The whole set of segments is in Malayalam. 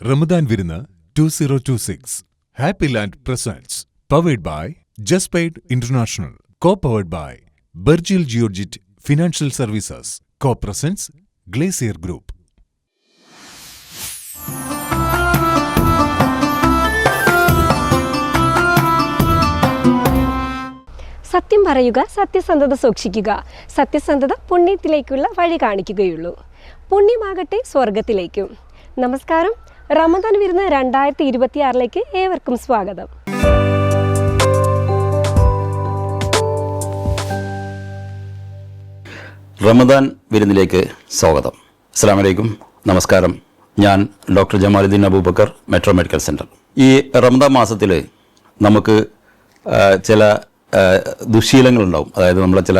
റമദാൻ വിരുന്ന് 2026 Happy Land presents powered by ജസ്പെയ്ഡ് international powered by Burjeel Geojit financial services presents Glacier Group. സത്യം പറയുക, സത്യസന്ധത സൂക്ഷിക്കുക. സത്യസന്ധത പുണ്യത്തിലേക്കുള്ള വഴി കാണിക്കുകയുള്ളൂ. പുണ്യമാകട്ടെ സ്വർഗത്തിലേക്കും. നമസ്കാരം. റമദാൻ വിരുന്ന് 2026 ഏവർക്കും സ്വാഗതം. റമദാൻ വിരുന്നിലേക്ക് സ്വാഗതം. അസ്സലാമു അലൈക്കും. നമസ്കാരം. ഞാൻ doctor Jamaluddin Abubakar, metro medical centre. ഈ റമദാൻ മാസത്തിൽ നമുക്ക് ചില ദുശീലങ്ങളുണ്ടാവും, അതായത് നമ്മളെ ചില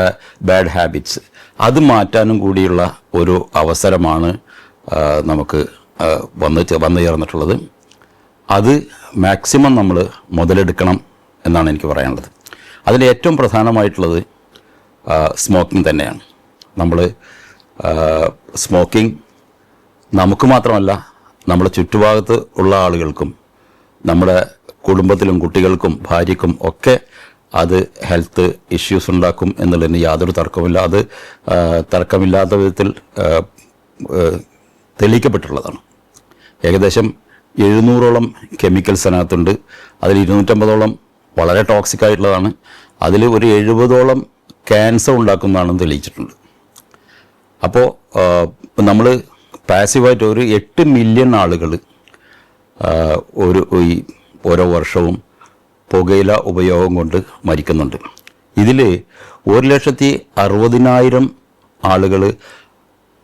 ബാഡ് ഹാബിറ്റ്സ്, അത് മാറ്റാനും കൂടിയുള്ള ഒരു അവസരമാണ് നമുക്ക് വന്നു ചേർന്നിട്ടുള്ളത്. അത് മാക്സിമം നമ്മൾ മുതലെടുക്കണം എന്നാണ് എനിക്ക് പറയാനുള്ളത്. അതിൽ ഏറ്റവും പ്രധാനമായിട്ടുള്ളത് സ്മോക്കിംഗ് തന്നെയാണ്. നമ്മൾ സ്മോക്കിംഗ് നമുക്ക് മാത്രമല്ല, നമ്മുടെ ചുറ്റുഭാഗത്ത് ഉള്ള ആളുകൾക്കും, നമ്മുടെ കുടുംബത്തിലും കുട്ടികൾക്കും ഭാര്യയ്ക്കും ഒക്കെ അത് ഹെൽത്ത് ഇഷ്യൂസ് ഉണ്ടാക്കും എന്നുള്ളതിന് യാതൊരു തർക്കമില്ല. അത് തർക്കമില്ലാത്ത വിധത്തിൽ തെളിയിക്കപ്പെട്ടിട്ടുള്ളതാണ്. ഏകദേശം 700ഓളം കെമിക്കൽസ് അതിനകത്തുണ്ട്. അതിൽ 250ഓളം വളരെ ടോക്സിക് ആയിട്ടുള്ളതാണ്. അതിൽ ഒരു 70ഓളം ക്യാൻസർ ഉണ്ടാക്കുന്നതാണെന്ന് തെളിയിച്ചിട്ടുണ്ട്. അപ്പോൾ നമ്മൾ പാസീവായിട്ട് ഒരു 8 മില്യൺ ആളുകൾ ഓരോ വർഷവും പുകയില ഉപയോഗം കൊണ്ട് മരിക്കുന്നുണ്ട്. ഇതിൽ 1,60,000 ആളുകൾ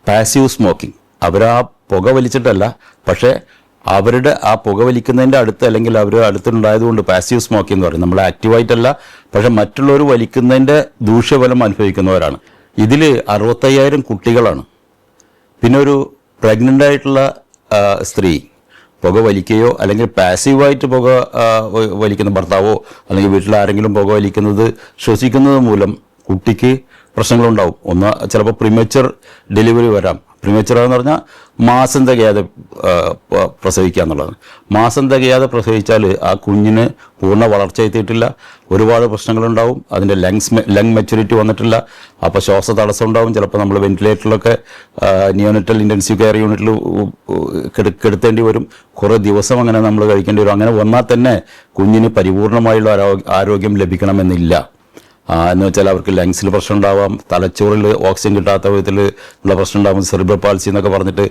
പാസീവ് സ്മോക്കിംഗ്, അവരാ പുക വലിച്ചിട്ടല്ല, പക്ഷേ അവരുടെ ആ പുക വലിക്കുന്നതിൻ്റെ അടുത്ത് അല്ലെങ്കിൽ അവർ അടുത്തുണ്ടായതുകൊണ്ട് പാസീവ് സ്മോക്കിംഗ് എന്ന് പറയും. നമ്മൾ ആക്റ്റീവായിട്ടല്ല, പക്ഷെ മറ്റുള്ളവർ വലിക്കുന്നതിൻ്റെ ദൂഷ്യഫലം അനുഭവിക്കുന്നവരാണ്. ഇതിൽ 65,000 കുട്ടികളാണ്. പിന്നെ ഒരു പ്രഗ്നൻ്റ് ആയിട്ടുള്ള സ്ത്രീ പുക വലിക്കുകയോ അല്ലെങ്കിൽ പാസീവായിട്ട് പുക വലിക്കുന്ന ഭർത്താവോ അല്ലെങ്കിൽ വീട്ടിലാരെങ്കിലും പുക വലിക്കുന്നത് ശ്വസിക്കുന്നത് മൂലം കുട്ടിക്ക് പ്രശ്നങ്ങളുണ്ടാവും. ഒന്ന്, ചിലപ്പോൾ പ്രീമച്വർ ഡെലിവറി വരാം. പ്രീമച്വർ എന്ന് പറഞ്ഞാൽ മാസം തികയാതെ പ്രസവിക്കുക എന്നുള്ളതാണ്. മാസം തികയാതെ പ്രസവിച്ചാൽ ആ കുഞ്ഞിന് പൂർണ്ണ വളർച്ച എത്തിയിട്ടില്ല, ഒരുപാട് പ്രശ്നങ്ങളുണ്ടാവും. അതിൻ്റെ ലങ് മെച്യൂരിറ്റി വന്നിട്ടില്ല. അപ്പോൾ ശ്വാസ തടസ്സം ഉണ്ടാവും. ചിലപ്പോൾ നമ്മൾ വെന്റിലേറ്ററിലൊക്കെ നിയോനെറ്റൽ ഇൻറ്റൻസീവ് കെയർ യൂണിറ്റിൽ കിടത്തേണ്ടി വരും. കുറേ ദിവസം അങ്ങനെ നമ്മൾ കഴിക്കേണ്ടി വരും. അങ്ങനെ വന്നാൽ തന്നെ കുഞ്ഞിന് പരിപൂർണമായുള്ള ആരോഗ്യം ലഭിക്കണമെന്നില്ല. എന്ന് വെച്ചാൽ അവർക്ക് ലങ്സിൽ പ്രശ്നം ഉണ്ടാവാം, തലച്ചോറിൽ ഓക്സിജൻ കിട്ടാത്ത വിധത്തിൽ ഉള്ള പ്രശ്നം ഉണ്ടാകും, സെറിബ്രൽ പാൾസി എന്നൊക്കെ പറഞ്ഞിട്ട്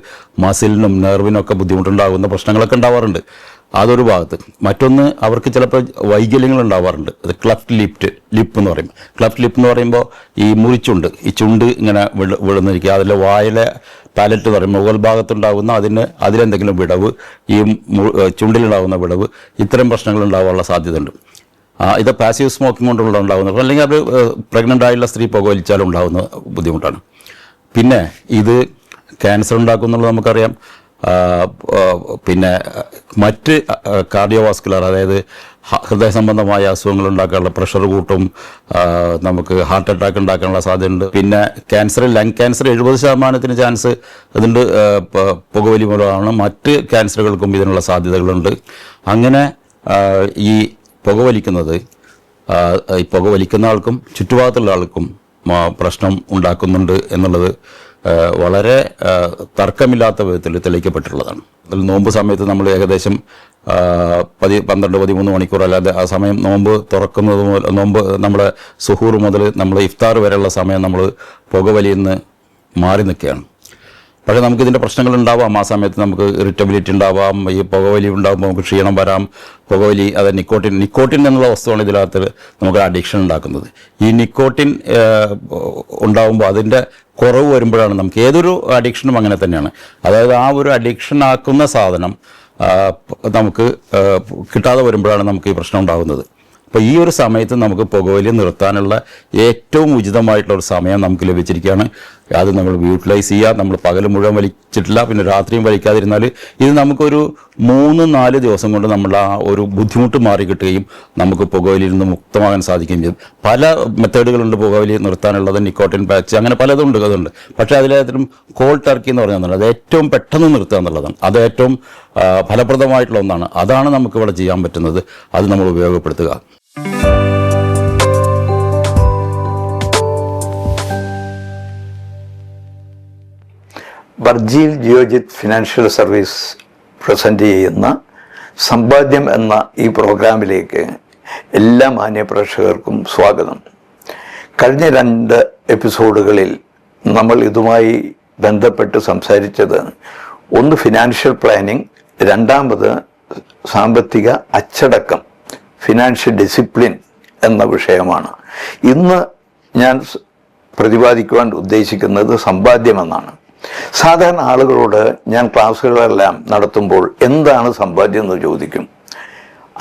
മസിലിനും നെർവിനും ഒക്കെ ബുദ്ധിമുട്ടുണ്ടാകുന്ന പ്രശ്നങ്ങളൊക്കെ ഉണ്ടാവാറുണ്ട്. അതൊരു ഭാഗത്ത്. മറ്റൊന്ന്, അവർക്ക് ചിലപ്പോൾ വൈകല്യങ്ങൾ ഉണ്ടാവാറുണ്ട്. അത് ക്ലഫ്റ്റ് ലിപ്പ് എന്ന് പറയും. ക്ലഫ്റ്റ് ലിപ്പ് എന്ന് പറയുമ്പോൾ ഈ മുറിച്ചുണ്ട്, ഈ ചുണ്ട് ഇങ്ങനെ വിടുന്നിരിക്കുക. അതിൽ വായിലെ പാലറ്റ് എന്ന് പറയും, മുകൾ ഭാഗത്തുണ്ടാകുന്ന അതിലെന്തെങ്കിലും വിടവ്, ഈ ചുണ്ടിലുണ്ടാകുന്ന വിടവ്, ഇത്തരം പ്രശ്നങ്ങൾ ഉണ്ടാകാനുള്ള സാധ്യതയുണ്ട്. ഇത് പാസീവ് സ്മോക്കിംഗ് കൊണ്ടുള്ള ഉണ്ടാകുന്നത്, അല്ലെങ്കിൽ അത് പ്രഗ്നൻ്റ് ആയിട്ടുള്ള സ്ത്രീ പുക വലിച്ചാലും ഉണ്ടാകുന്ന ബുദ്ധിമുട്ടാണ്. പിന്നെ ഇത് ക്യാൻസർ ഉണ്ടാക്കുന്നുള്ളത് നമുക്കറിയാം. പിന്നെ മറ്റ് കാർഡിയോവാസ്കുലർ, അതായത് ഹൃദയ സംബന്ധമായ അസുഖങ്ങൾ ഉണ്ടാക്കാനുള്ള, പ്രഷർ കൂട്ടും, നമുക്ക് ഹാർട്ട് അറ്റാക്ക് ഉണ്ടാക്കാനുള്ള സാധ്യതയുണ്ട്. പിന്നെ ക്യാൻസർ, ലങ് ക്യാൻസർ 70% ചാൻസ് അതുണ്ട് പുകവലി മൂലമാണ്. മറ്റ് ക്യാൻസറുകൾക്കും ഇതിനുള്ള സാധ്യതകളുണ്ട്. അങ്ങനെ ഈ പുക വലിക്കുന്ന ആൾക്കും ചുറ്റുഭാഗത്തുള്ള ആൾക്കും പ്രശ്നം ഉണ്ടാക്കുന്നുണ്ട് എന്നുള്ളത് വളരെ തർക്കമില്ലാത്ത വിധത്തിൽ തെളിയിക്കപ്പെട്ടിട്ടുള്ളതാണ്. അതിൽ നോമ്പ് സമയത്ത് നമ്മൾ ഏകദേശം 12-13 മണിക്കൂർ, അല്ലാതെ ആ സമയം നോമ്പ് തുറക്കുന്നത് മുതൽ, നോമ്പ് നമ്മുടെ സുഹൂർ മുതൽ നമ്മൾ ഇഫ്താർ വരെയുള്ള സമയം നമ്മൾ പുകവലിന്ന് മാറി നിൽക്കുകയാണ്. പക്ഷേ നമുക്കിതിൻ്റെ പ്രശ്നങ്ങൾ ഉണ്ടാവാം. ആ സമയത്ത് നമുക്ക് ഇറിറ്റബിലിറ്റി ഉണ്ടാവാം, ഈ പുകവലി ഉണ്ടാകുമ്പോൾ നമുക്ക് ക്ഷീണം വരാം. പുകവലി, അത് നിക്കോട്ടിൻ എന്നുള്ള വസ്തുവാണ് ഇതിനകത്ത് നമുക്ക് അഡിക്ഷൻ ഉണ്ടാക്കുന്നത്. ഈ നിക്കോട്ടിൻ ഉണ്ടാകുമ്പോൾ അതിൻ്റെ കുറവ് വരുമ്പോഴാണ് നമുക്ക് ഏതൊരു അഡിക്ഷനും അങ്ങനെ തന്നെയാണ്. അതായത് ആ ഒരു അഡിക്ഷൻ ആക്കുന്ന സാധനം നമുക്ക് കിട്ടാതെ വരുമ്പോഴാണ് നമുക്ക് ഈ പ്രശ്നം ഉണ്ടാകുന്നത്. അപ്പോൾ ഈ ഒരു സമയത്ത് നമുക്ക് പുകവലി നിർത്താനുള്ള ഏറ്റവും ഉചിതമായിട്ടുള്ള ഒരു സമയം നമുക്ക് ലഭിച്ചിരിക്കുകയാണ്. അത് നമ്മൾ യൂട്ടിലൈസ് ചെയ്യുക. നമ്മൾ പകൽ മുഴുവൻ വലിച്ചിട്ടില്ല, പിന്നെ രാത്രിയും വലിക്കാതിരുന്നാൽ ഇത് നമുക്കൊരു 3-4 ദിവസം കൊണ്ട് നമ്മൾ ആ ഒരു ബുദ്ധിമുട്ട് മാറി കിട്ടുകയും നമുക്ക് പുകവലിയിൽ നിന്ന് മുക്തമാകാൻ സാധിക്കുകയും ചെയ്യും. പല മെത്തേഡുകളുണ്ട് പുകവലി നിർത്താനുള്ളത്, നിക്കോട്ടിൻ പാച്ച്, അങ്ങനെ പലതും ഉണ്ട് അതുണ്ട്. പക്ഷേ അതിലേറ്റവും കോൾഡ് ടർക്കി എന്ന് പറഞ്ഞാൽ അത് ഏറ്റവും പെട്ടെന്ന് നിർത്തുക എന്നുള്ളതാണ്. അത് ഏറ്റവും ഫലപ്രദമായിട്ടുള്ള ഒന്നാണ്. അതാണ് നമുക്കിവിടെ ചെയ്യാൻ പറ്റുന്നത്. അത് നമ്മൾ ഉപയോഗപ്പെടുത്തുക. Burjeel Geojit financial service present ചെയ്യുന്ന സമ്പാദ്യം എന്ന ഈ പ്രോഗ്രാമിലേക്ക് എല്ലാ മാന്യപ്രേക്ഷകർക്കും സ്വാഗതം. കഴിഞ്ഞ 2 എപ്പിസോഡുകളിൽ നമ്മൾ ഇതുമായി ബന്ധപ്പെട്ട് സംസാരിച്ചത്, ഒന്ന് ഫിനാൻഷ്യൽ പ്ലാനിങ്, രണ്ടാമത് സാമ്പത്തിക അച്ചടക്കം, ഫിനാൻഷ്യൽ ഡിസിപ്ലിൻ എന്ന വിഷയമാണ്. ഇന്ന് ഞാൻ പ്രതിപാദിക്കുവാൻ ഉദ്ദേശിക്കുന്നത് സമ്പാദ്യമെന്നാണ്. സാധാരണ ആളുകളോട് ഞാൻ ക്ലാസ്സുകളെല്ലാം നടത്തുമ്പോൾ എന്താണ് സമ്പാദ്യം എന്ന് ചോദിക്കും.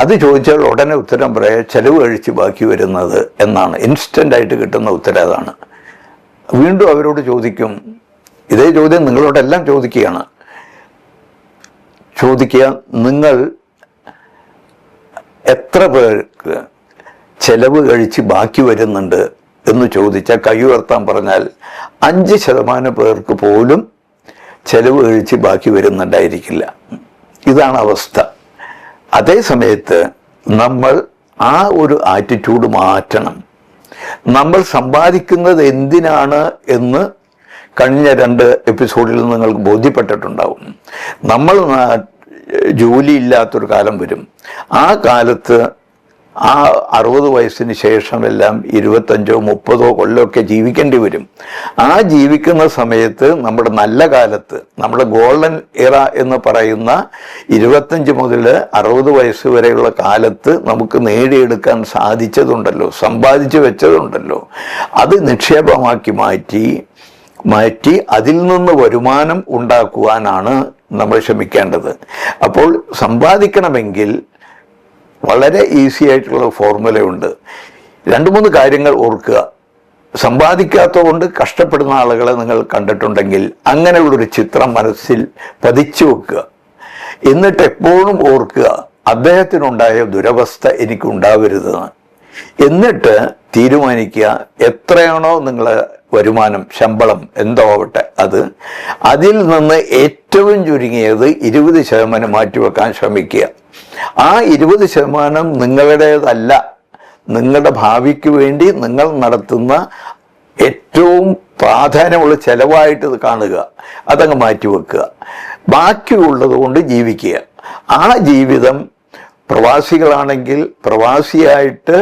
അത് ചോദിച്ചാൽ ഉടനെ ഉത്തരം പറയാം, ചെലവ് കഴിച്ച് ബാക്കി വരുന്നത് എന്നാണ്. ഇൻസ്റ്റൻ്റായിട്ട് കിട്ടുന്ന ഉത്തരം അതാണ്. വീണ്ടും അവരോട് ചോദിക്കും, ഇതേ ചോദ്യം നിങ്ങളോടെല്ലാം ചോദിക്കുക, നിങ്ങൾ എത്ര പേർക്ക് ചെലവ് കഴിച്ച് ബാക്കി വരുന്നുണ്ട് എന്ന് ചോദിച്ചാൽ കൈ ഉയർത്താൻ പറഞ്ഞാൽ 5% പേർക്ക് പോലും ചെലവ് കഴിച്ച് ബാക്കി വരുന്നുണ്ടായിരിക്കില്ല. ഇതാണ് അവസ്ഥ. അതേ സമയത്ത് നമ്മൾ ആ ഒരു ആറ്റിറ്റ്യൂഡ് മാറ്റണം. നമ്മൾ സമ്പാദിക്കുന്നത് എന്തിനാണ് എന്ന് കഴിഞ്ഞ 2 എപ്പിസോഡിൽ നിങ്ങൾക്ക് ബോധ്യപ്പെട്ടിട്ടുണ്ടാവും. നമ്മൾ ജോലിയില്ലാത്തൊരു കാലം വരും. ആ കാലത്ത് ആ 60 വയസ്സിന് ശേഷമെല്ലാം 25-30 കൊല്ലമൊക്കെ ജീവിക്കേണ്ടി വരും. ആ ജീവിക്കുന്ന സമയത്ത് നമ്മുടെ നല്ല കാലത്ത്, നമ്മുടെ ഗോൾഡൻ ഇറ എന്ന് പറയുന്ന 25 മുതൽ 60 വയസ്സ് വരെയുള്ള കാലത്ത് നമുക്ക് നേടിയെടുക്കാൻ സാധിച്ചതുണ്ടല്ലോ, സമ്പാദിച്ചു വെച്ചതുണ്ടല്ലോ, അത് നിക്ഷേപമാക്കി മാറ്റി അതിൽ നിന്ന് വരുമാനം ഉണ്ടാക്കുവാനാണ് നമ്മൾ ശ്രമിക്കേണ്ടത്. അപ്പോൾ സമ്പാദിക്കണമെങ്കിൽ വളരെ ഈസി ആയിട്ടുള്ള ഫോർമുലയുണ്ട്. 2-3 കാര്യങ്ങൾ ഓർക്കുക. സമ്പാദിക്കാത്തതുകൊണ്ട് കഷ്ടപ്പെടുന്ന ആളുകളെ നിങ്ങൾ കണ്ടിട്ടുണ്ടെങ്കിൽ അങ്ങനെയുള്ളൊരു ചിത്രം മനസ്സിൽ പതിച്ചു വെക്കുക. എന്നിട്ട് എപ്പോഴും ഓർക്കുക, അദ്ദേഹത്തിനുണ്ടായ ദുരവസ്ഥ എനിക്കുണ്ടാവരുതെന്ന്. എന്നിട്ട് തീരുമാനിക്കുക, എത്രയാണോ നിങ്ങളെ വരുമാനം, ശമ്പളം എന്തോ ആവട്ടെ, അതിൽ നിന്ന് ഏറ്റവും ചുരുങ്ങിയത് 20% മാറ്റിവെക്കാൻ ശ്രമിക്കുക. ആ 20% നിങ്ങളുടേതല്ല, നിങ്ങളുടെ ഭാവിക്ക് വേണ്ടി നിങ്ങൾ നടത്തുന്ന ഏറ്റവും പ്രാധാന്യമുള്ള ചെലവായിട്ട് ഇത് കാണുക, അതങ്ങ് മാറ്റിവെക്കുക. ബാക്കിയുള്ളത് കൊണ്ട് ജീവിക്കുക. ആ ജീവിതം പ്രവാസികളാണെങ്കിൽ പ്രവാസിയായിട്ട്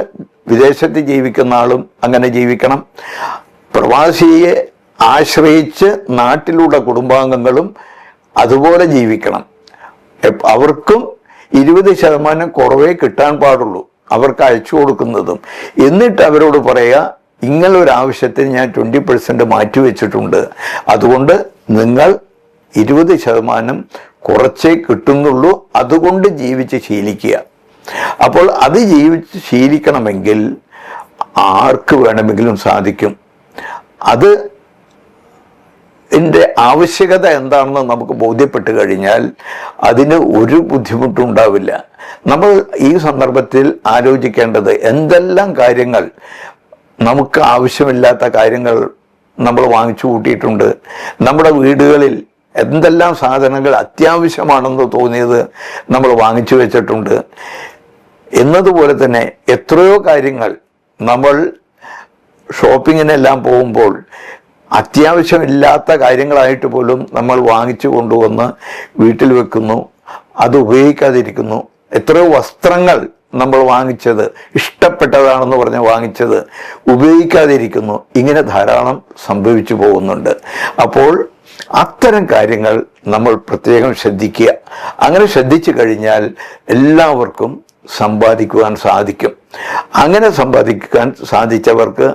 വിദേശത്ത് ജീവിക്കുന്ന ആളും അങ്ങനെ ജീവിക്കണം. പ്രവാസിയെ ആശ്രയിച്ച് നാട്ടിലുള്ള കുടുംബാംഗങ്ങളും അതുപോലെ ജീവിക്കണം. അവർക്കും 20% കുറവേ കിട്ടാൻ പാടുള്ളൂ, അവർക്ക് അയച്ചു കൊടുക്കുന്നതും. എന്നിട്ട് അവരോട് പറയുക, ഇങ്ങനൊരാവശ്യത്തിന് ഞാൻ 20% മാറ്റിവെച്ചിട്ടുണ്ട്, അതുകൊണ്ട് നിങ്ങൾ 20% കുറച്ചേ കിട്ടുന്നുള്ളൂ, അതുകൊണ്ട് ജീവിച്ച് ശീലിക്കുക. അപ്പോൾ അത് ജീവിച്ച് ശീലിക്കണമെങ്കിൽ ആർക്ക് വേണമെങ്കിലും സാധിക്കും. അത് ൻ്റെ ആവശ്യകത എന്താണെന്ന് നമുക്ക് ബോധ്യപ്പെട്ട് കഴിഞ്ഞാൽ അതിന് ഒരു ബുദ്ധിമുട്ടും ഉണ്ടാവില്ല. നമ്മൾ ഈ സന്ദർഭത്തിൽ ആലോചിക്കേണ്ടത്, എന്തെല്ലാം കാര്യങ്ങൾ നമുക്ക് ആവശ്യമില്ലാത്ത കാര്യങ്ങൾ നമ്മൾ വാങ്ങിച്ചു കൂട്ടിയിട്ടുണ്ട്. നമ്മുടെ വീടുകളിൽ എന്തെല്ലാം സാധനങ്ങൾ അത്യാവശ്യമാണെന്ന് തോന്നിയത് നമ്മൾ വാങ്ങിച്ചു വെച്ചിട്ടുണ്ട്. എന്നതുപോലെ തന്നെ എത്രയോ കാര്യങ്ങൾ നമ്മൾ ഷോപ്പിങ്ങിനെല്ലാം പോകുമ്പോൾ അത്യാവശ്യമില്ലാത്ത കാര്യങ്ങളായിട്ട് പോലും നമ്മൾ വാങ്ങിച്ചു കൊണ്ടുവന്ന് വീട്ടിൽ വെക്കുന്നു, അത് ഉപയോഗിക്കാതിരിക്കുന്നു. എത്രയോ വസ്ത്രങ്ങൾ നമ്മൾ വാങ്ങിച്ചത്, ഇഷ്ടപ്പെട്ടതാണെന്ന് പറഞ്ഞ് വാങ്ങിച്ചത് ഉപയോഗിക്കാതിരിക്കുന്നു. ഇങ്ങനെ ധാരാളം സംഭവിച്ചു പോകുന്നുണ്ട്. അപ്പോൾ അത്തരം കാര്യങ്ങൾ നമ്മൾ പ്രത്യേകം ശ്രദ്ധിക്കുക. അങ്ങനെ ശ്രദ്ധിച്ചു കഴിഞ്ഞാൽ എല്ലാവർക്കും സമ്പാദിക്കുവാൻ സാധിക്കും. അങ്ങനെ സമ്പാദിക്കാൻ സാധിച്ചവർക്ക്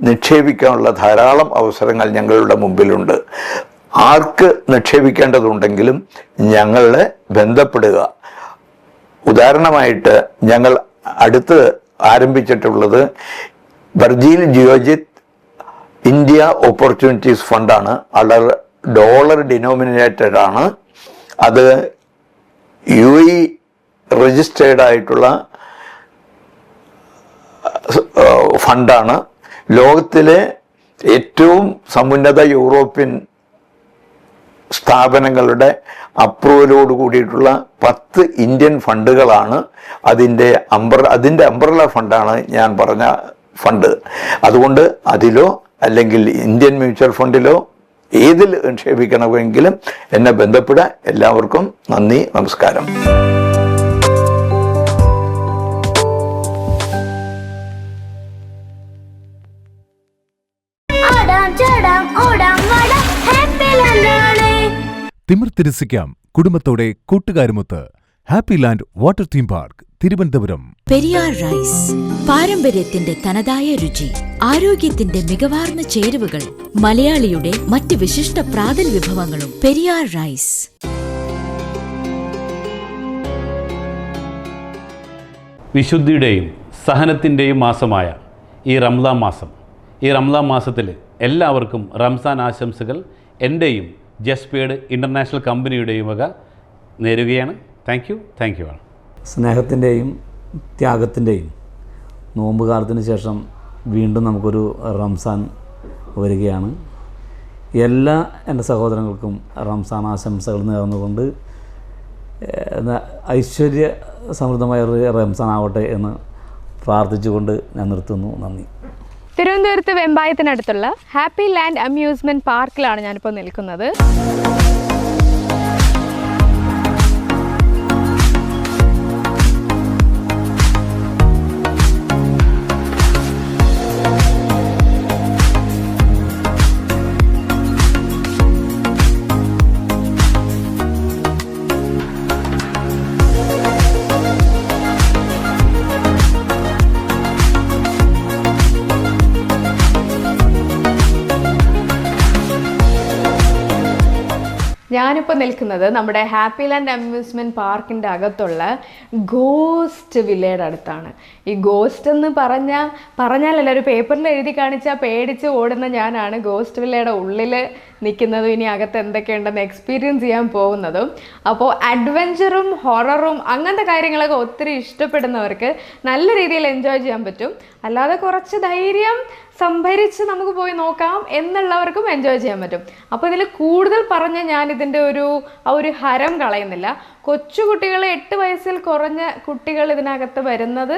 നിക്ഷേപിക്കാനുള്ള ധാരാളം അവസരങ്ങൾ ഞങ്ങളുടെ മുമ്പിലുണ്ട്. ആർക്ക് നിക്ഷേപിക്കേണ്ടതുണ്ടെങ്കിലും ഞങ്ങളെ ബന്ധപ്പെടുക. ഉദാഹരണമായിട്ട് ഞങ്ങൾ അടുത്ത് ആരംഭിച്ചിട്ടുള്ളത് ബർജീൽ ജിയോജിത് ഇന്ത്യ ഓപ്പർച്യൂണിറ്റീസ് ഫണ്ടാണ്, ഡോളർ ഡിനോമിനേറ്റഡ് ആണ്. അത് UAE രജിസ്റ്റേർഡ് ആയിട്ടുള്ള ഫണ്ടാണ്. ലോകത്തിലെ ഏറ്റവും സമുന്നത യൂറോപ്യൻ സ്ഥാപനങ്ങളുടെ അപ്രൂവലോട് കൂടിയിട്ടുള്ള 10 ഇന്ത്യൻ ഫണ്ടുകളാണ് അതിൻ്റെ അംബ്രല ഫണ്ടാണ് ഞാൻ പറഞ്ഞ ഫണ്ട്. അതുകൊണ്ട് അതിലോ അല്ലെങ്കിൽ ഇന്ത്യൻ മ്യൂച്വൽ ഫണ്ടിലോ ഏതിൽ നിക്ഷേപിക്കണമെങ്കിലും എന്നെ ബന്ധപ്പെടുക. എല്ലാവർക്കും നന്ദി, നമസ്കാരം. തിമിർത്തിരസിക്കാം കുടുംബത്തോടെ കൂട്ടുകാരുമൊത്ത് happy land water theme park Thiruvananthapuram. Periyar rice, പാരമ്പര്യത്തിന്റെ തനതായ രുചി, ആരോഗ്യത്തിന്റെ മികവാർന്ന ചേരുവകൾ, മലയാളിയുടെ മറ്റ് വിശിഷ്ട പ്രാതൽ വിഭവങ്ങളും. പെരിയാർ റൈസ്. വിശുദ്ധിയുടെയും സഹനത്തിൻ്റെയും മാസമായ ഈ റംസാൻ മാസം, ഈ റംസാൻ മാസത്തിൽ എല്ലാവർക്കും റംസാൻ ആശംസകൾ എൻ്റെയും ജസ്പേഡ് ഇൻ്റർനാഷണൽ കമ്പനിയുടെയും വക നേരുകയാണ്. താങ്ക് യു ആണ്. സ്നേഹത്തിൻ്റെയും ത്യാഗത്തിൻ്റെയും നോമ്പുകാലത്തിന് ശേഷം വീണ്ടും നമുക്കൊരു റംസാൻ വരികയാണ്. എല്ലാ എൻ്റെ സഹോദരങ്ങൾക്കും റംസാൻ ആശംസകൾ നേർന്നുകൊണ്ട് ഐശ്വര്യ സമൃദ്ധമായ റംസാൻ ആവട്ടെ എന്ന് പ്രാർത്ഥിച്ചുകൊണ്ട് ഞാൻ നിർത്തുന്നു. നന്ദി. തിരുവനന്തപുരത്ത് വെമ്പായത്തിനടുത്തുള്ള ഹാപ്പി ലാൻഡ് അമ്യൂസ്മെൻറ്റ് പാർക്കിലാണ് ഞാനിപ്പോൾ നിൽക്കുന്നത്. ഞാനിപ്പോൾ നിൽക്കുന്നത് നമ്മുടെ ഹാപ്പി ലാൻഡ് അമ്യൂസ്മെൻറ്റ് പാർക്കിൻ്റെ അകത്തുള്ള ഗോസ്റ്റ് വില്ലയുടെ അടുത്താണ്. ഈ ഗോസ്റ്റ് എന്ന് പറഞ്ഞാലല്ല, ഒരു പേപ്പറിൽ എഴുതി കാണിച്ചാൽ പേടിച്ച് ഓടുന്ന ഞാനാണ് ഗോസ്റ്റ് വില്ലയുടെ ഉള്ളിൽ നിൽക്കുന്നതും ഇനി അകത്ത് എന്തൊക്കെയുണ്ടെന്ന് എക്സ്പീരിയൻസ് ചെയ്യാൻ പോകുന്നതും. അപ്പോൾ അഡ്വഞ്ചറും ഹൊററും അങ്ങനത്തെ കാര്യങ്ങളൊക്കെ ഒത്തിരി ഇഷ്ടപ്പെടുന്നവർക്ക് നല്ല രീതിയിൽ എൻജോയ് ചെയ്യാൻ പറ്റും. അല്ലാതെ കുറച്ച് ധൈര്യം സംഭരിച്ച് നമുക്ക് പോയി നോക്കാം എന്നുള്ളവർക്കും എൻജോയ് ചെയ്യാൻ പറ്റും. അപ്പോൾ ഇതിൽ കൂടുതൽ പറഞ്ഞ് ഞാൻ ഇതിൻ്റെ ഒരു ഹരം കളയുന്നില്ല. കൊച്ചുകുട്ടികൾ 8 വയസ്സിൽ കുറഞ്ഞ കുട്ടികൾ ഇതിനകത്ത് വരുന്നത്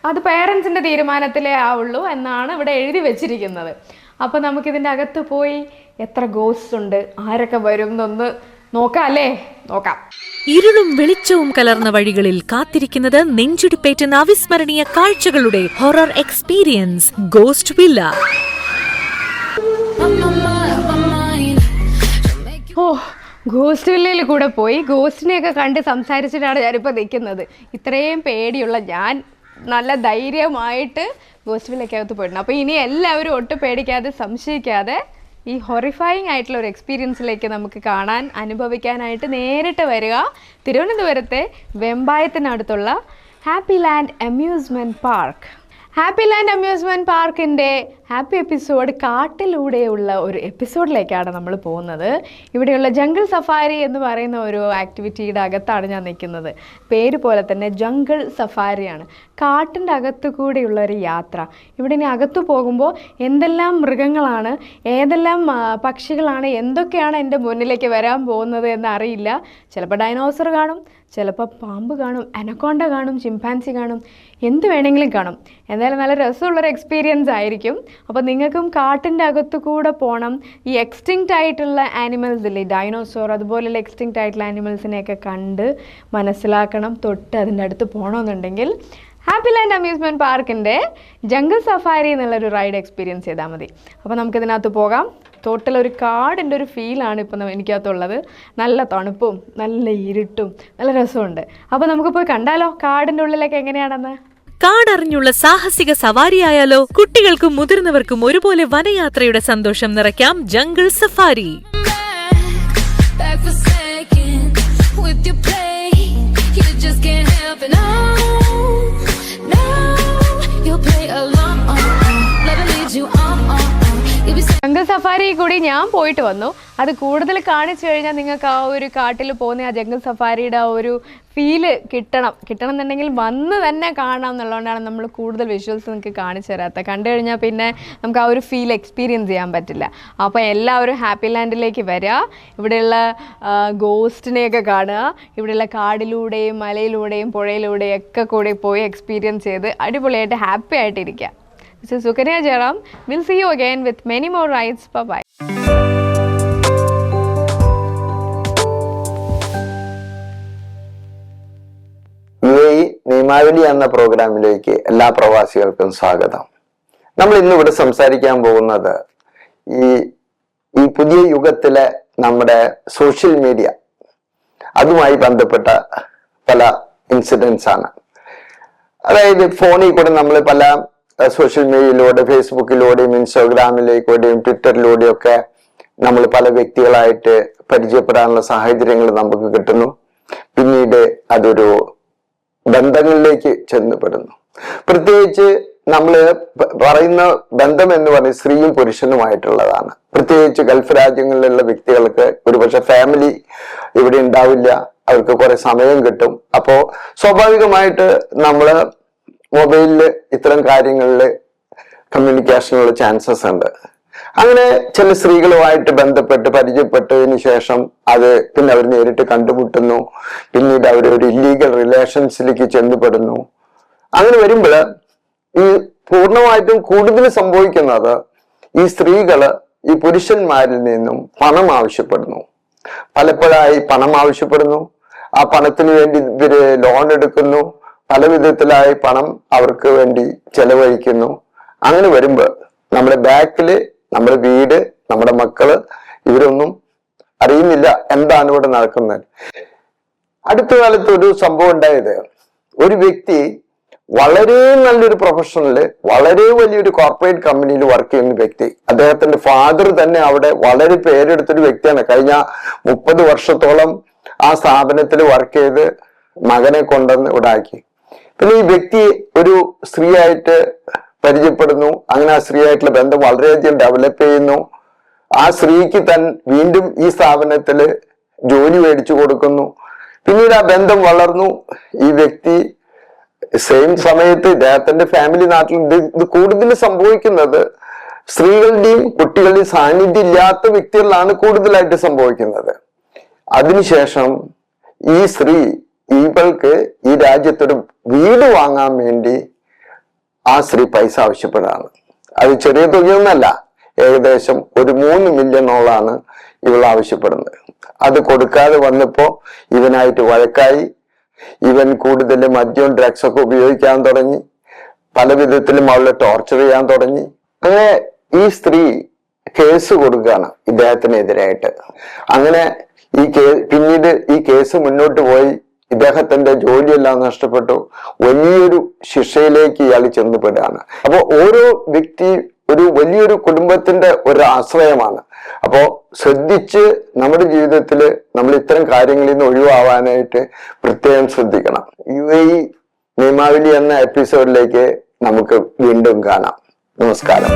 അത് പേരൻസിൻ്റെ തീരുമാനത്തിലേ ആവുള്ളൂ എന്നാണ് ഇവിടെ എഴുതി വെച്ചിരിക്കുന്നത്. അപ്പോൾ നമുക്കിതിൻ്റെ അകത്ത് പോയി എത്ര ഗോസ്റ്റ് ഉണ്ട്, ആരൊക്കെ വരും എന്നൊന്ന് നോക്കാം അല്ലേ? നോക്കാം. ഇരുളും വെളിച്ചവും കലർന്ന വഴികളിൽ കാത്തിരിക്കുന്നത് നെഞ്ചുടിപ്പേറ്റുന്ന അവിസ്മരണീയ കാഴ്ചകളുടെ horror experience ghost villa. Ghost വില്ലയിൽ കൂടെ പോയി ഗോസ്റ്റിനെയൊക്കെ കണ്ട് സംസാരിച്ചിട്ടാണ് ഞാനിപ്പോൾ നിൽക്കുന്നത്. ഇത്രയും പേടിയുള്ള ഞാൻ നല്ല ധൈര്യമായിട്ട് ഗോസ്റ്റ് വില്ലയ്ക്കകത്ത് പോയിട്ടുണ്ട്. അപ്പോൾ ഇനി എല്ലാവരും ഒട്ടും പേടിക്കാതെ സംശയിക്കാതെ ഈ ഹൊറിഫൈയിങ് ആയിട്ടുള്ള ഒരു എക്സ്പീരിയൻസിലേക്ക് നമുക്ക് കാണാൻ അനുഭവിക്കാനായിട്ട് നേരിട്ട് വരിക. തിരുവനന്തപുരത്തെ വെമ്പായത്തിനടുത്തുള്ള Happy Land amusement park. Happy Land amusement പാർക്കിൻ്റെ ഹാപ്പി എപ്പിസോഡ് കാട്ടിലൂടെയുള്ള ഒരു എപ്പിസോഡിലേക്കാണ് നമ്മൾ പോകുന്നത്. ഇവിടെയുള്ള ജംഗിൾ സഫാരി എന്ന് പറയുന്ന ഒരു ആക്ടിവിറ്റിയുടെ അകത്താണ് ഞാൻ നിൽക്കുന്നത്. പേര് പോലെ തന്നെ ജംഗിൾ സഫാരിയാണ്. കാട്ടിൻ്റെ അകത്തു കൂടെയുള്ള ഒരു യാത്ര. ഇവിടെ ഇനി അകത്തു പോകുമ്പോൾ എന്തെല്ലാം മൃഗങ്ങളാണ്, ഏതെല്ലാം പക്ഷികളാണ്, എന്തൊക്കെയാണ് എൻ്റെ മുന്നിലേക്ക് വരാൻ പോകുന്നത് എന്നറിയില്ല. ചിലപ്പോൾ ഡൈനോസർ കാണും, ചിലപ്പോൾ പാമ്പ് കാണും, അനക്കോണ്ട കാണും, ചിമ്പാൻസി കാണും, എന്ത് വേണമെങ്കിലും കാണും. എന്തായാലും നല്ല രസമുള്ളൊരു എക്സ്പീരിയൻസ് ആയിരിക്കും. അപ്പോൾ നിങ്ങൾക്കും കാട്ടിൻ്റെ അകത്തു കൂടെ പോകണം. ഈ എക്സ്റ്റിങ്ക്റ്റ് ആയിട്ടുള്ള ആനിമൽസ് ഇല്ലേ, ഡൈനോസോർ അതുപോലെയുള്ള എക്സ്റ്റിങ്ക്റ്റ് ആയിട്ടുള്ള ആനിമൽസിനെയൊക്കെ കണ്ട് മനസ്സിലാക്കണം, തൊട്ട് അതിൻ്റെ അടുത്ത് പോകണമെന്നുണ്ടെങ്കിൽ ഹാപ്പി ലാൻഡ് അമ്യൂസ്മെൻറ്റ് പാർക്കിൻ്റെ ജംഗിൾ സഫാരി എന്നുള്ളൊരു റൈഡ് എക്സ്പീരിയൻസ് ചെയ്താൽ മതി. അപ്പോൾ നമുക്കിതിനകത്ത് പോകാം. ടോട്ടലൊരു കാടിൻ്റെ ഒരു ഫീലാണ് ഇപ്പം എനിക്കകത്തുള്ളത്. നല്ല തണുപ്പും നല്ല ഇരുട്ടും നല്ല രസമുണ്ട്. അപ്പോൾ നമുക്ക് പോയി കണ്ടാലോ കാടിൻ്റെ ഉള്ളിലൊക്കെ എങ്ങനെയാണെന്ന്. കാടറിഞ്ഞുള്ള സാഹസിക സവാരിയായാലോ? കുട്ടികൾക്കും മുതിർന്നവർക്കും ഒരുപോലെ വനയാത്രയുടെ സന്തോഷം നിറയ്ക്കാം jungle safari. You'll play along, let it lead you on. You'll be jungle safari കൂടി ഞാൻ പോയിട്ട് വന്നു. അത് കൂടുതൽ കാണിച്ചു കഴിഞ്ഞാൽ നിങ്ങൾക്ക് ആ ഒരു കാട്ടിൽ പോകുന്ന ആ ജംഗിൾ സഫാരിയുടെ ആ ഒരു ഫീല് കിട്ടണം എന്നുണ്ടെങ്കിൽ വന്ന് തന്നെ കാണാം എന്നുള്ളതുകൊണ്ടാണ് നമ്മൾ കൂടുതൽ വിഷ്വൽസ് നിങ്ങൾക്ക് കാണിച്ചു തരാത്തത്. കണ്ടു കഴിഞ്ഞാൽ പിന്നെ നമുക്ക് ആ ഒരു ഫീൽ എക്സ്പീരിയൻസ് ചെയ്യാൻ പറ്റില്ല. അപ്പോൾ എല്ലാവരും ഹാപ്പി ലാൻഡിലേക്ക് വരിക, ഇവിടെയുള്ള ഗോസ്റ്റിനെയൊക്കെ കാണുക, ഇവിടെയുള്ള കാടിലൂടെയും മലയിലൂടെയും പുഴയിലൂടെയും ഒക്കെ കൂടി പോയി എക്സ്പീരിയൻസ് ചെയ്ത് അടിപൊളിയായിട്ട് ഹാപ്പി ആയിട്ടിരിക്കുക. This is Sukanya Jaram. We'll see you again with many more rides. Bye-bye. നിയമാവലി എന്ന പ്രോഗ്രാമിലേക്ക് എല്ലാ പ്രവാസികൾക്കും സ്വാഗതം. നമ്മൾ ഇന്നിവിടെ സംസാരിക്കാൻ പോകുന്നത് ഈ പുതിയ യുഗത്തിലെ നമ്മുടെ സോഷ്യൽ മീഡിയ, അതുമായി ബന്ധപ്പെട്ട പല ഇൻസിഡൻസ് ആണ്. അതായത് ഫോണിൽ കൂടെ നമ്മൾ പല സോഷ്യൽ മീഡിയയിലൂടെ, ഫേസ്ബുക്കിലൂടെയും ഇൻസ്റ്റാഗ്രാമിലേക്കൂടെയും ട്വിറ്ററിലൂടെയും ഒക്കെ നമ്മൾ പല വ്യക്തികളായിട്ട് പരിചയപ്പെടാനുള്ള സാഹചര്യങ്ങൾ നമുക്ക് കിട്ടുന്നു. പിന്നീട് അതൊരു ബന്ധങ്ങളിലേക്ക് ചെന്നപ്പെടുന്നു. പ്രത്യേകിച്ച് നമ്മൾ പറയുന്ന ബന്ധം എന്ന് പറയുന്നത് സ്ത്രീയും പുരുഷനുമായിട്ടുള്ളതാണ്. പ്രത്യേകിച്ച് ഗൾഫ് രാജ്യങ്ങളിലുള്ള വ്യക്തികൾക്ക് ഒരുപക്ഷെ ഫാമിലി ഇവിടെ ഉണ്ടാവില്ല, അവർക്ക് കുറെ സമയം കിട്ടും. അപ്പോ സ്വാഭാവികമായിട്ട് നമ്മള് മൊബൈലില് ഇത്തരം കാര്യങ്ങളിൽ കമ്മ്യൂണിക്കേഷനുള്ള ചാൻസസ് ഉണ്ട്. അങ്ങനെ ചില സ്ത്രീകളുമായിട്ട് ബന്ധപ്പെട്ട് പരിചയപ്പെട്ടതിന് ശേഷം അത് പിന്നെ അവർ നേരിട്ട് കണ്ടുമുട്ടുന്നു, പിന്നീട് അവർ ഒരു ഇല്ലീഗൽ റിലേഷൻസിലേക്ക് ചെന്നപ്പെടുന്നു. അങ്ങനെ വരുമ്പോൾ ഈ പൂർണ്ണമായിട്ടും കൂടുതൽ സംഭവിക്കുന്നത് ഈ സ്ത്രീകള് ഈ പുരുഷന്മാരിൽ നിന്നും പണം ആവശ്യപ്പെടുന്നു. പലപ്പോഴായി പണം ആവശ്യപ്പെടുന്നു. ആ പണത്തിന് വേണ്ടി ഇവര് ലോൺ എടുക്കുന്നു, പല വിധത്തിലായി പണം അവർക്ക് വേണ്ടി ചെലവഴിക്കുന്നു. അങ്ങനെ വരുമ്പോൾ നമ്മുടെ ബാക്കില് നമ്മുടെ വീട്, നമ്മുടെ മക്കള്, ഇവരൊന്നും അറിയുന്നില്ല എന്താണ് ഇവിടെ നടക്കുന്നത്. അടുത്ത കാലത്ത് ഒരു സംഭവം ഉണ്ടായത്, ഒരു വ്യക്തി വളരെ നല്ലൊരു പ്രൊഫഷണല്, വളരെ വലിയൊരു കോർപ്പറേറ്റ് കമ്പനിയിൽ വർക്ക് ചെയ്യുന്ന വ്യക്തി, അദ്ദേഹത്തിന്റെ ഫാദർ തന്നെ അവിടെ വളരെ പേരെടുത്തൊരു വ്യക്തിയാണ്. കഴിഞ്ഞ 30 വർഷത്തോളം ആ സ്ഥാപനത്തിൽ വർക്ക് ചെയ്ത് മകനെ കൊണ്ടുവന്ന് ഇവിടെ ആക്കി. പിന്നെ ഈ വ്യക്തി ഒരു സ്ത്രീയായിട്ട് പരിചയപ്പെടുന്നു. അങ്ങനെ ആ സ്ത്രീയായിട്ടുള്ള ബന്ധം വളരെയധികം ഡെവലപ്പ് ചെയ്യുന്നു. ആ സ്ത്രീക്ക് വീണ്ടും ഈ സ്ഥാപനത്തില് ജോലി മേടിച്ചു കൊടുക്കുന്നു. പിന്നീട് ആ ബന്ധം വളർന്നു. ഈ വ്യക്തി സെയിം സമയത്ത് ഇദ്ദേഹത്തിന്റെ ഫാമിലി നാട്ടിൽ ഇത് കൂടുതൽ സംഭവിക്കുന്നത് സ്ത്രീകളുടെയും കുട്ടികളുടെയും സാന്നിധ്യം ഇല്ലാത്ത വ്യക്തികളിലാണ് കൂടുതലായിട്ട് സംഭവിക്കുന്നത്. അതിനുശേഷം ഈ സ്ത്രീ ഇവൾക്ക് ഈ രാജ്യത്തൊരു വീട് വാങ്ങാൻ വേണ്ടി ആ സ്ത്രീ പൈസ ആവശ്യപ്പെടുകയാണ്. അത് ചെറിയ തുകയൊന്നല്ല, ഏകദേശം ഒരു 3 മില്യണോളാണ് ഇവൾ ആവശ്യപ്പെടുന്നത്. അത് കൊടുക്കാതെ വന്നപ്പോ ഇവനായിട്ട് വഴക്കായി. ഇവൻ കൂടുതൽ മദ്യവും ഡ്രഗ്സ് ഒക്കെ ഉപയോഗിക്കാൻ തുടങ്ങി. പല വിധത്തിലും അവളെ ടോർച്ചർ ചെയ്യാൻ തുടങ്ങി. അങ്ങനെ ഈ സ്ത്രീ കേസ് കൊടുക്കുകയാണ് ഇദ്ദേഹത്തിനെതിരായിട്ട്. അങ്ങനെ പിന്നീട് ഈ കേസ് മുന്നോട്ട് പോയി. ഇദ്ദേഹത്തിന്റെ ജോലിയെല്ലാം നഷ്ടപ്പെട്ടു. വലിയൊരു ശിക്ഷയിലേക്ക് ഇയാൾ ചെന്നപ്പെടുകയാണ്. അപ്പൊ ഓരോ വ്യക്തി ഒരു വലിയൊരു കുടുംബത്തിന്റെ ഒരു ആശ്രയമാണ്. അപ്പോ ശ്രദ്ധിച്ച് നമ്മുടെ ജീവിതത്തിൽ നമ്മൾ ഇത്തരം കാര്യങ്ങളിൽ നിന്ന് ഒഴിവാവാനായിട്ട് പ്രത്യേകം ശ്രദ്ധിക്കണം. UAE നിയമാവലി എന്ന എപ്പിസോഡിലേക്ക് നമുക്ക് വീണ്ടും കാണാം. നമസ്കാരം.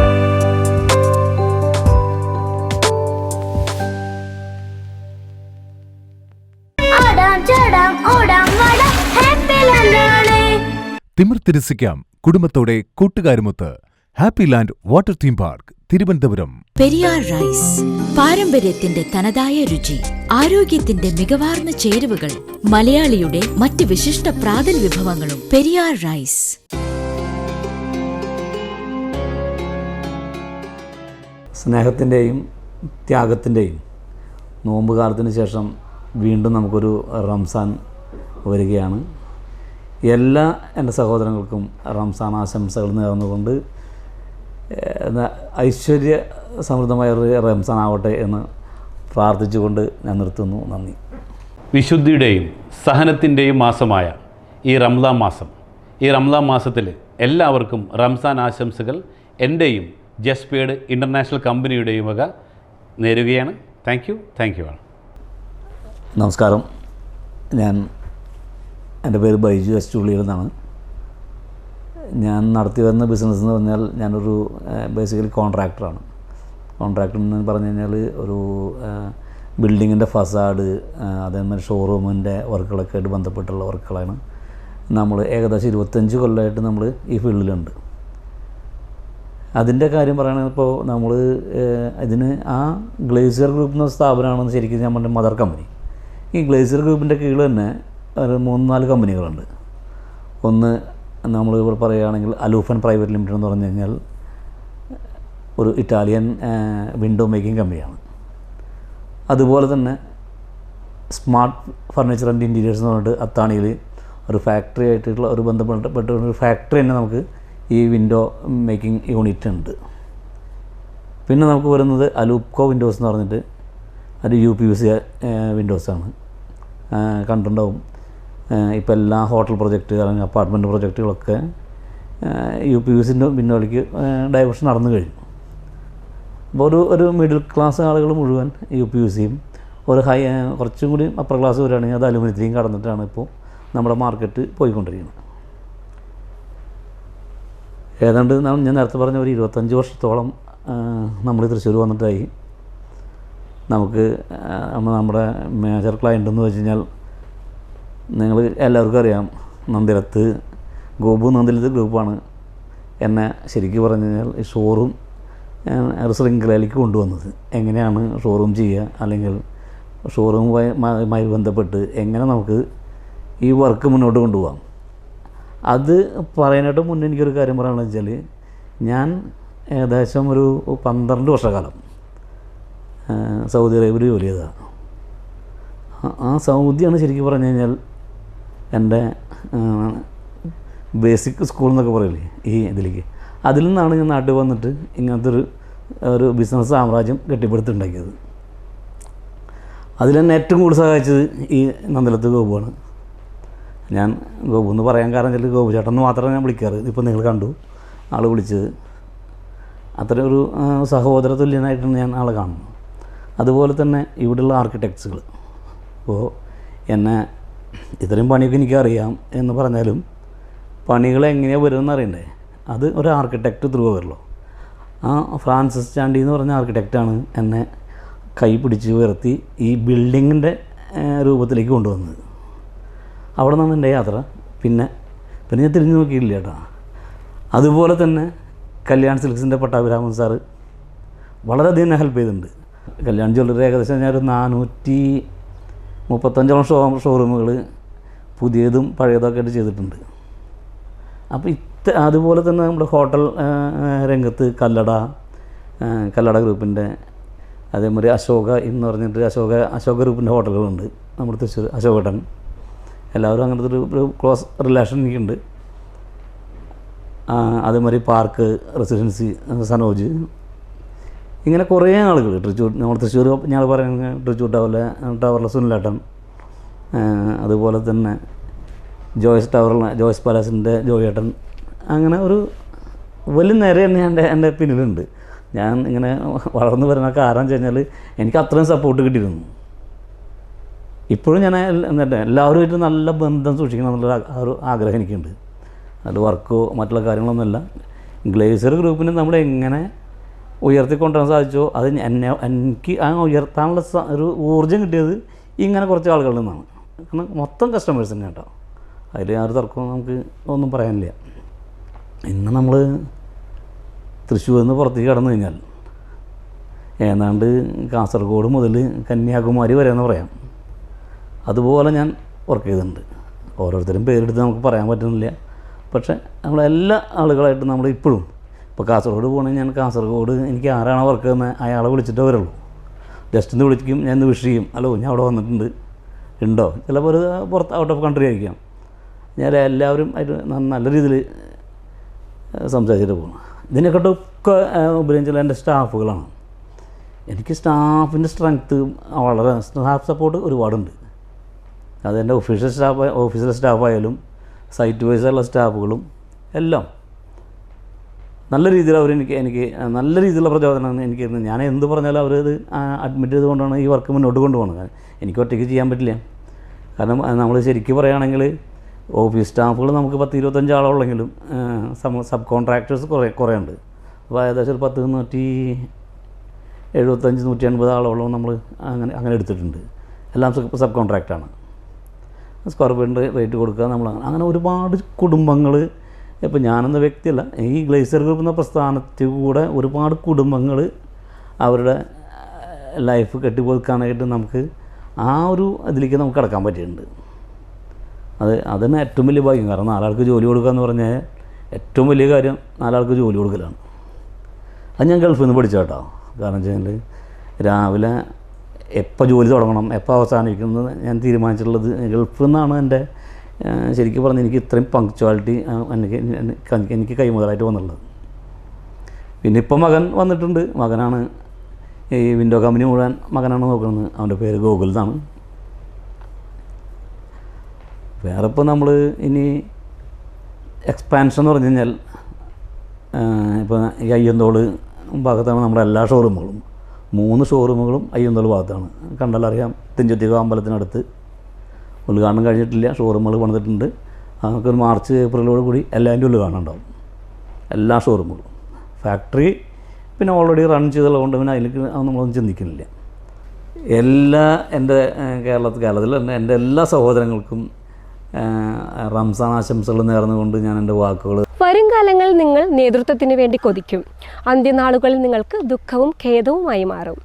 തിമിർത്തിരസിക്കാം കുടുംബത്തോടെ കൂട്ടുകാരുമൊത്ത് happy land water theme park Thiruvananthapuram. Periyar rice, പാരമ്പര്യത്തിന്റെ തനതായ രുചി, ആരോഗ്യത്തിന്റെ മികവാർന്ന ചേരുവകൾ, മലയാളിയുടെ മറ്റ് വിശിഷ്ട പ്രാതൽ വിഭവങ്ങളും. പെരിയാർ റൈസ്. സ്നേഹത്തിൻ്റെയും ത്യാഗത്തിൻ്റെയും നോമ്പുകാലത്തിന് ശേഷം വീണ്ടും നമുക്കൊരു റംസാൻ വരികയാണ്. എല്ലാ എൻ്റെ സഹോദരങ്ങൾക്കും റംസാൻ ആശംസകൾ നേർന്നുകൊണ്ട് ഐശ്വര്യ സമൃദ്ധമായൊരു റംസാൻ ആവട്ടെ എന്ന് പ്രാർത്ഥിച്ചുകൊണ്ട് ഞാൻ നിർത്തുന്നു. നന്ദി. വിശുദ്ധിയുടെയും സഹനത്തിൻ്റെയും മാസമായ ഈ റംസാൻ മാസം, ഈ റംസാൻ മാസത്തിൽ എല്ലാവർക്കും റംസാൻ ആശംസകൾ എൻ്റെയും ജസ്പേഡ് ഇൻ്റർനാഷണൽ കമ്പനിയുടെയും വക നേരുകയാണ്. താങ്ക് യു ആണ്. നമസ്കാരം. എൻ്റെ പേര് ബൈജു എസ് ചുള്ളിയിൽ നിന്നാണ്. ഞാൻ നടത്തി വരുന്ന ബിസിനസ് എന്ന് പറഞ്ഞാൽ ഞാനൊരു ബേസിക്കലി കോൺട്രാക്ടറാണ്. കോൺട്രാക്ട് എന്ന് പറഞ്ഞു കഴിഞ്ഞാൽ ഒരു ബിൽഡിങ്ങിൻ്റെ ഫസാഡ്, അതേമാതിരി ഷോറൂമിൻ്റെ വർക്കുകളൊക്കെ ആയിട്ട് ബന്ധപ്പെട്ടുള്ള വർക്കുകളാണ്. നമ്മൾ ഏകദേശം 25 കൊല്ലമായിട്ട് നമ്മൾ ഈ ഫീൽഡിലുണ്ട്. അതിൻ്റെ കാര്യം പറയുകയാണെങ്കിൽ ഇപ്പോൾ നമ്മൾ ഇതിന് ആ ഗ്ലേസിയർ ഗ്രൂപ്പ് എന്ന സ്ഥാപനമാണെന്ന് ശരിക്കും നമ്മുടെ മദർ കമ്പനി. ഈ ഗ്ലേസിയർ ഗ്രൂപ്പിൻ്റെ കീഴിൽ തന്നെ ഒരു 3-4 കമ്പനികളുണ്ട്. ഒന്ന് നമ്മൾ ഇവിടെ പറയുകയാണെങ്കിൽ അലൂഫൻ പ്രൈവറ്റ് ലിമിറ്റഡ് എന്ന് പറഞ്ഞു കഴിഞ്ഞാൽ ഒരു ഇറ്റാലിയൻ വിൻഡോ മേക്കിംഗ് കമ്പനിയാണ്. അതുപോലെ തന്നെ സ്മാർട്ട് ഫർണിച്ചർ ആൻഡ് ഇൻറ്റീരിയേഴ്സ് എന്ന് പറഞ്ഞിട്ട് അത്താണിയിൽ ഒരു ഫാക്ടറി ആയിട്ടുള്ള ഒരു ബന്ധപ്പെട്ട ഒരു ഫാക്ടറി തന്നെ നമുക്ക് ഈ വിൻഡോ മേക്കിംഗ് യൂണിറ്റ് ഉണ്ട്. പിന്നെ നമുക്ക് വരുന്നത് അലൂപ്കോ വിൻഡോസ് എന്ന് പറഞ്ഞിട്ട് അത് UPVC വിൻഡോസാണ്. കണ്ടിട്ടുണ്ടാവും ഇപ്പോൾ എല്ലാ ഹോട്ടൽ പ്രൊജക്റ്റ് അല്ലെങ്കിൽ അപ്പാർട്ട്മെൻറ്റ് പ്രൊജക്റ്റുകളൊക്കെ UPVCൻ്റെ വിൻഡോയിലേക്ക് ഡൈവേർഷൻ നടന്നു കഴിഞ്ഞു. അപ്പോൾ ഒരു മിഡിൽ ക്ലാസ് ആളുകൾ മുഴുവൻ UPVCയും ഒരു കുറച്ചും കൂടി അപ്പർ ക്ലാസ് വരികയാണെങ്കിൽ അത് അലുമിനിയത്തിലേയും കടന്നിട്ടാണ് ഇപ്പോൾ നമ്മുടെ മാർക്കറ്റ് പോയിക്കൊണ്ടിരിക്കുന്നത്. ഏതാണ്ട് ഞാൻ നേരത്തെ പറഞ്ഞ ഒരു 25 വർഷത്തോളം നമ്മൾ തൃശ്ശൂർ വന്നിട്ടായി. നമുക്ക് നമ്മുടെ മേജർ ക്ലയൻ്റ് എന്ന് വെച്ച് കഴിഞ്ഞാൽ നിങ്ങൾ എല്ലാവർക്കും അറിയാം, നന്ദിലത്ത് നന്ദിലത്ത് ഗ്രൂപ്പാണ് എന്നെ ശരിക്കും പറഞ്ഞു കഴിഞ്ഞാൽ ഈ ഷോറൂം ശൃംഖലയിലേക്ക് കൊണ്ടുവന്നത്. എങ്ങനെയാണ് ഷോറൂം ചെയ്യുക, അല്ലെങ്കിൽ ഷോറൂമുമായി ബന്ധപ്പെട്ട് എങ്ങനെ നമുക്ക് ഈ വർക്ക് മുന്നോട്ട് കൊണ്ടുപോകാം. അത് പറയാനായിട്ട് മുന്നേ എനിക്കൊരു കാര്യം പറയാനുള്ളത് വെച്ചാൽ, ഞാൻ ഏകദേശം ഒരു 12 വർഷക്കാലം സൗദി അറേബ്യയിൽ ജോലി ചെയ്തതാണ്. ആ സൗദിയാണ് ശരിക്കും പറഞ്ഞു കഴിഞ്ഞാൽ എൻ്റെ ബേസിക് സ്കൂൾ എന്നൊക്കെ പറയില്ലേ ഈ ഇതിലേക്ക്. അതിൽ നിന്നാണ് ഞാൻ നാട്ടിൽ വന്നിട്ട് ഇങ്ങനത്തെ ഒരു ബിസിനസ് സാമ്രാജ്യം കെട്ടിപ്പടുത്തുണ്ടാക്കിയത്. അതിൽ തന്നെ ഏറ്റവും കൂടുതൽ സഹായിച്ചത് ഈ നന്ദിലത്ത് ഗോപുവാണ്. ഞാൻ ഗോപു എന്ന് പറയാൻ കാരണം വെച്ചാൽ ഗോപു ചേട്ടൻ എന്ന് മാത്രമേ ഞാൻ വിളിക്കാറ്. ഇപ്പോൾ നിങ്ങൾ കണ്ടു ആൾ വിളിച്ചത്. അത്ര ഒരു സഹോദര തുല്യനായിട്ടാണ് ഞാൻ ആളെ കാണുന്നത്. അതുപോലെ തന്നെ ഇവിടെയുള്ള ആർക്കിടെക്ട്സുകൾ, ഇപ്പോൾ എന്നെ ഇത്രയും പണിയൊക്കെ എനിക്കറിയാം എന്ന് പറഞ്ഞാലും പണികൾ എങ്ങനെയാണ് വരുമെന്ന് അറിയണ്ടേ. അത് ഒരു ആർക്കിടെക്റ്റ് ത്രൂ വരുള്ളൂ. ആ ഫ്രാൻസിസ് ചാണ്ടി എന്ന് പറഞ്ഞ ആർക്കിടെക്റ്റാണ് എന്നെ കൈ പിടിച്ച് ഉയർത്തി ഈ ബിൽഡിങ്ങിൻ്റെ രൂപത്തിലേക്ക് കൊണ്ടുവന്നത്. അവിടെ നിന്നാണ് എൻ്റെ യാത്ര. പിന്നെ ഞാൻ തിരിഞ്ഞു നോക്കിയില്ല കേട്ടോ. അതുപോലെ തന്നെ കല്യാൺ സിൽക്സിൻ്റെ പട്ടാഭിരാമൻ സാറ് വളരെയധികം എന്നെ ഹെൽപ്പ് ചെയ്തിട്ടുണ്ട്. കല്യാൺ ജ്വല്ലറി ഏകദേശം ഞാനൊരു 435 ഷോറൂമുകൾ പുതിയതും പഴയതൊക്കെ ആയിട്ട് ചെയ്തിട്ടുണ്ട്. അപ്പോൾ അതുപോലെ തന്നെ നമ്മുടെ ഹോട്ടൽ രംഗത്ത് കല്ലട ഗ്രൂപ്പിൻ്റെ, അതേമാതിരി അശോക എന്ന് പറഞ്ഞിട്ട് അശോക ഗ്രൂപ്പിൻ്റെ ഹോട്ടലുകളുണ്ട് നമ്മുടെ തൃശ്ശൂർ. അശോകേട്ടൻ, എല്ലാവരും അങ്ങനത്തെ ഒരു ക്ലോസ് റിലേഷൻ എനിക്കുണ്ട്. അതേമാതിരി പാർക്ക് റെസിഡൻസി സനോജ്, ഇങ്ങനെ കുറേ ആളുകൾ നമ്മൾ തൃശ്ശൂർ ഞങ്ങൾ പറയുന്നത് തൃശ്ശൂർ ടവറിലെ സുനിലേട്ടൻ, അതുപോലെ തന്നെ ജോയ്സ് പാലസിൻ്റെ ജോയേട്ടൻ, അങ്ങനെ ഒരു വലിയ നിര തന്നെ എൻ്റെ പിന്നിലുണ്ട്. ഞാൻ ഇങ്ങനെ വളർന്നു വരുന്ന കാരണം വെച്ച് കഴിഞ്ഞാൽ എനിക്ക് അത്രയും സപ്പോർട്ട് കിട്ടിയിരുന്നു. ഇപ്പോഴും ഞാൻ എല്ലാവരുമായിട്ട് നല്ല ബന്ധം സൂക്ഷിക്കണം എന്നുള്ള ഒരു ആഗ്രഹം എനിക്കുണ്ട്. അത് വർക്കോ മറ്റുള്ള കാര്യങ്ങളൊന്നുമല്ല. ഗ്ലേസിയർ ഗ്രൂപ്പിന് നമ്മൾ എങ്ങനെ ഉയർത്തിക്കൊണ്ടുവരാൻ സാധിച്ചോ അത് എനിക്ക് ആ ഉയർത്താനുള്ള ഒരു ഊർജ്ജം കിട്ടിയത് ഇങ്ങനെ കുറച്ച് ആളുകളിൽ നിന്നാണ്. കാരണം മൊത്തം കസ്റ്റമേഴ്സ് തന്നെ കേട്ടോ, അതിൽ ആരും തർക്കവും നമുക്ക് ഒന്നും പറയാനില്ല. ഇന്ന് നമ്മൾ തൃശ്ശൂരിൽ നിന്ന് പുറത്തേക്ക് കടന്നു കഴിഞ്ഞാൽ ഏതാണ്ട് കാസർഗോഡ് മുതൽ കന്യാകുമാരി വരെ എന്ന് പറയാം. അതുപോലെ ഞാൻ വർക്ക് ചെയ്തിട്ടുണ്ട്. ഓരോരുത്തരും പേരെടുത്ത് നമുക്ക് പറയാൻ പറ്റുന്നില്ല. പക്ഷേ നമ്മളെല്ലാ ആളുകളായിട്ട് നമ്മൾ ഇപ്പോഴും ഇപ്പോൾ കാസർഗോഡ് പോകണമെങ്കിൽ ഞാൻ കാസർഗോഡ് എനിക്ക് ആരാണോ വർക്ക് ചെയ്യുന്നത് അയാളെ വിളിച്ചിട്ടേ വരുള്ളൂ. ജസ്റ്റ് ഒന്ന് വിളിക്കും, ഞാൻ ഇന്ന് വിഷ് ചെയ്യും, ഹലോ ഞാൻ അവിടെ വന്നിട്ടുണ്ട്, ഉണ്ടോ, ചിലപ്പോൾ ഒരു പുറത്ത് ഔട്ട് ഓഫ് കൺട്രി ആയിരിക്കാം. ഞാൻ എല്ലാവരും ആയിട്ട് നല്ല രീതിയിൽ സംസാരിച്ചിട്ട് പോകണം. ഇതിനെക്കാട്ടൊക്കെ ഉപരിച്ചാൽ എൻ്റെ സ്റ്റാഫുകളാണ്. എനിക്ക് സ്റ്റാഫിൻ്റെ സ്ട്രെങ്ത്ത് വളരെ, സ്റ്റാഫ് സപ്പോർട്ട് ഒരുപാടുണ്ട്. അതെൻ്റെ ഓഫീസിലെ സ്റ്റാഫായാലും സൈറ്റ് വൈസുള്ള സ്റ്റാഫുകളും എല്ലാം നല്ല രീതിയിൽ എനിക്ക് നല്ല രീതിയിലുള്ള പ്രചോദനമാണ് എനിക്ക്. ഞാൻ എന്ത് പറഞ്ഞാലും അവരത് അഡ്മിറ്റ് ചെയ്തുകൊണ്ടാണ് ഈ വർക്ക് മുന്നോട്ട് കൊണ്ടുപോകുന്നത്. എനിക്ക് ഒറ്റയ്ക്ക് ചെയ്യാൻ പറ്റില്ല. കാരണം നമ്മൾ ശരിക്കും പറയുകയാണെങ്കിൽ ഓഫീസ് സ്റ്റാഫുകൾ നമുക്ക് 10-25 ആളുള്ളെങ്കിലും സബ് കോൺട്രാക്ടേഴ്സ് കുറേ ഉണ്ട്. അപ്പോൾ ഏകദേശം ഒരു 75-180 ആളോളം നമ്മൾ അങ്ങനെ എടുത്തിട്ടുണ്ട്. എല്ലാം സബ് കോൺട്രാക്റ്റാണ്. സ്ക്വയർ ഫീറ്റിൻ്റെ റേറ്റ് കൊടുക്കുക. നമ്മൾ അങ്ങനെ ഒരുപാട് കുടുംബങ്ങൾ, ഇപ്പോൾ ഞാനെന്ന വ്യക്തിയല്ല, ഈ ഗ്ലേസിയർ ഗ്രൂപ്പ് എന്ന പ്രസ്ഥാനത്തിൽ കൂടെ ഒരുപാട് കുടുംബങ്ങൾ അവരുടെ ലൈഫ് കെട്ടിപ്പൊതുക്കാനായിട്ട് നമുക്ക് ആ ഒരു ഇതിലേക്ക് നമുക്ക് കടക്കാൻ പറ്റിയിട്ടുണ്ട്. അതന്നെ ഏറ്റവും വലിയ ഭാഗ്യം. കാരണം 4 ആൾക്ക് ജോലി കൊടുക്കുക എന്ന് പറഞ്ഞാൽ ഏറ്റവും വലിയ കാര്യം 4 ആൾക്ക് ജോലി കൊടുക്കലാണ്. അത് ഞാൻ ഗൾഫിൽ നിന്ന് പഠിച്ച കേട്ടോ. കാരണം വെച്ചാൽ രാവിലെ എപ്പോൾ ജോലി തുടങ്ങണം, എപ്പോൾ അവസാനിക്കുന്നത് ഞാൻ തീരുമാനിച്ചിട്ടുള്ളത് ഗൾഫിൽ നിന്നാണ്. എൻ്റെ ശരിക്കും പറഞ്ഞാൽ എനിക്ക് ഇത്രയും പങ്ക്ച്വാലിറ്റി എനിക്ക് കൈമുതലായിട്ട് വന്നിട്ടുള്ളത്. പിന്നെ ഇപ്പം മകൻ വന്നിട്ടുണ്ട്. മകനാണ് ഈ വിൻഡോ കമ്പനി മുഴുവൻ മകനാണ് നോക്കുന്നത്. അവൻ്റെ പേര് ഗോകുൽ എന്നാണ്. വേറെ ഇപ്പോൾ നമ്മൾ ഇനി എക്സ്പാൻഷൻ എന്ന് പറഞ്ഞു കഴിഞ്ഞാൽ ഇപ്പോൾ ഈ അയ്യന്തോള് ഭാഗത്താണ് നമ്മുടെ എല്ലാ ഷോറൂമുകളും. 3 ഷോറൂമുകളും അയ്യന്തോൾ ഭാഗത്താണ്. കണ്ടാലറിയാം, തിഞ്ചുത്തിക അമ്പലത്തിനടുത്ത്. ഉദ്ഘാടനം കഴിഞ്ഞിട്ടില്ല, ഷോറൂമുകൾ പണിതിട്ടുണ്ട്. നമുക്കൊരു മാർച്ച് ഏപ്രിലോട് കൂടി എല്ലാവരും ഉദ്ഘാടനം ഉണ്ടാവും, എല്ലാ ഷോറൂമുകളും. ഫാക്ടറി പിന്നെ ഓൾറെഡി റൺ ചെയ്തുള്ളതുകൊണ്ട് പിന്നെ അതിലേക്ക് നമ്മളൊന്നും ചിന്തിക്കുന്നില്ല. എല്ലാ എൻ്റെ കേരളത്തിൽ എൻ്റെ എല്ലാ സഹോദരങ്ങൾക്കും റംസാൻ ആശംസകൾ നേർന്നുകൊണ്ട് ഞാൻ എൻ്റെ വാക്കുകൾ. വരും കാലങ്ങളിൽ നിങ്ങൾ നേതൃത്വത്തിന് വേണ്ടി കൊതിക്കും. അന്ത്യനാളുകളിൽ നിങ്ങൾക്ക് ദുഃഖവും ഖേദവുമായി മാറും.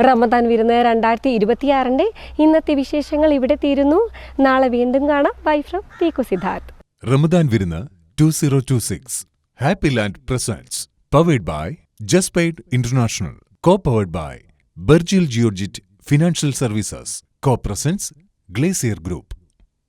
റമദാൻ വിരുന്ന് 2026 ഇന്നത്തെ വിശേഷങ്ങൾ ഇവിടെ തീരുന്നു. നാളെ വീണ്ടും കാണാം. ബൈ ഫ്രം പീക്കു സിദ്ധാർത്ഥ്. റമദാൻ വിരുന്ന് 2026 Happy Land presents powered by ജസ്പെയ്ഡ് international, co-powered by Bergil Georgit Financial Services, co-presents Glacier Group.